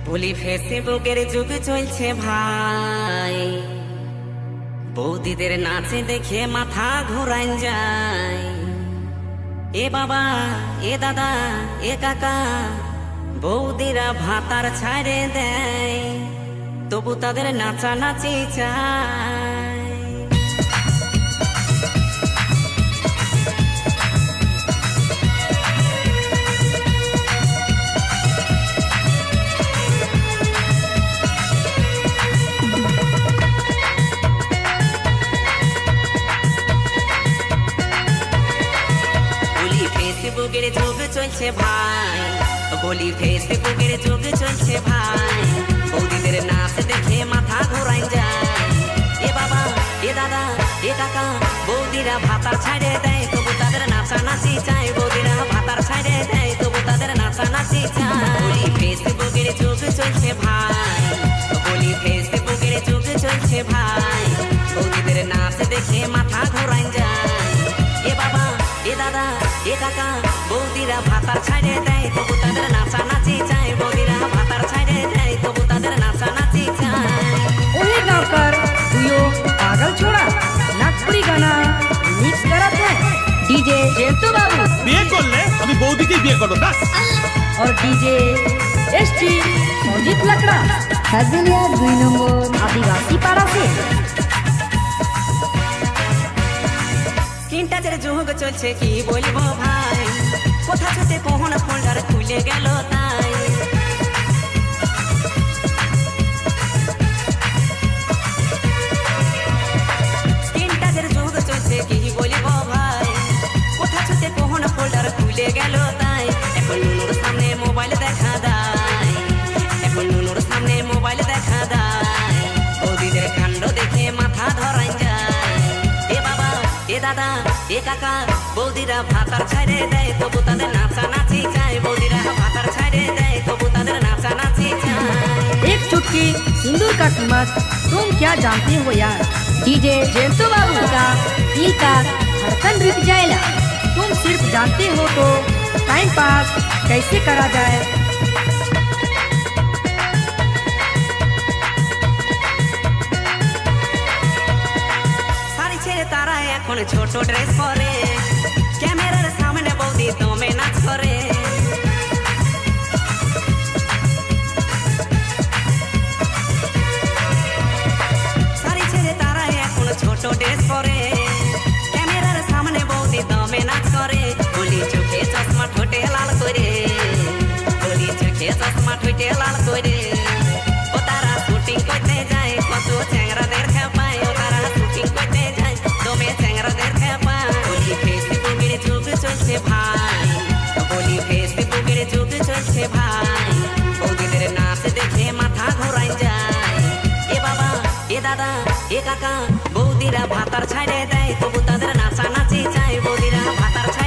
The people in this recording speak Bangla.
বলি ফেসবুকের যুগ চলছে ভাই, বৌদিদের নাচে দেখে মাথা ঘোরান যায়। এ বাবা, এ দাদা, এ কাকা, বৌদিরা ভাতার ছাড়ে দেয়, তবু তাদের নাচানাচি চায়। ফেসবুকের যুগ চলছে ভাই, বলি ফেসবুকের যুগ চলছে ভাই, বৌদিদের নাচ দেখে মাথা ঘোরান যায়। এ বাবা, এ দাদা, এ কাকা, বৌদিরা ভাতার ছাড়ে দেয়, তবু তাদের নাচানাচি চায়। বৌদিরা ভাতার ছাড়ে দেয়, তবু তাদের নাচানাচি চায়। বলি ফেসবুকের যুগ চলছে ভাই, বলি ফেসবুকের যুগ চলছে ভাই, বৌদিদের নাচ দেখে মাথা ঘোরান যায়। এ বাবা, এ দাদা, এ কাকা, বৌদিরা ভাতার ছাড়ে দেয়, তবু তাদের নাচানাচি চায়। বৌদিরা ভাতার ছাড়ে দেয়, তবু তাদের নাচানাচি চায়। ओहे गाँवकर दुयो पागल छोड़ा नागपुरी गाना मिक्स करत है डीजे जेंटू बाबू বিয়ে করলে আমি বৌদিকে বিয়ে করবো ব্যাস। और डीजे एसटी संजीत लकड़ा हजलिया 2 नंबर आदिवासी पाड़ा से স্ক্রিন টাচের যুগ চলছে কি বলবো ভাই, কোথা ছুটে কোন ফোল্ডার খুলে গেল তাই। স্ক্রিন টাচের যুগ চলছে কি বলবো ভাই, কোথা ছুটে কোন ফোল্ডার খুলে গেল তাই। এখন নুনুর সামনে মোবাইল দেখা দেয়, এখন নুনুর সামনে মোবাইল দেখা দেয়, বৌদিদের কাণ্ড দেখে মাথা ধরাই যায়। এ বাবা, এ দাদা, এ কাকা, বৌদিরা ভাতার ছাড়ে দেয়, তবু তাদের নাচানাচি চায়। বৌদিরা ভাতার ছাড়ে দেয়, তবু তাদের নাচানাচি চায়। एक चुटकी सिंदूर का कीमत तुम क्या जानते हो यार डीजे जेंटू बाबू का दिल का धड़कन रुक जाएगा। तुम सिर्फ जानते हो तो टाइम पास कैसे करा जाए। শাড়ি ছেড়ে তারা এখন ছোট ড্রেস পরে, ক্যামেরার সামনে বৌদি দমে নাচ করে। শাড়ি ছেড়ে তারা এখন ছোট ড্রেস পরে, ক্যামেরার সামনে বৌদি দমে নাচ করে। বলি চোখে চশমা ঠোঁটে লাল করে, বলি চোখে চশমা ঠোঁটে লাল করে। ও তারা শুটিং করতে যায়, কত চ্যাংরাদের খেপায়। ও তারা শুটিং করতে যায়, দমে চ্যাংরাদের খেপায়। বলি ফেসবুকের যুগ চলছে ভাই, বলি ফেসবুকের যুগ চলছে ভাই, বৌদিদের নাচ দেখে মাথা ঘোরাই যায়। এ বাবা, এ দাদা, এ কাকা, বৌদিরা ভাতার ছাড়ে দেয়, তবু তাদের নাচানাচি চায়। বৌদিরা ভাতার ছাড়ে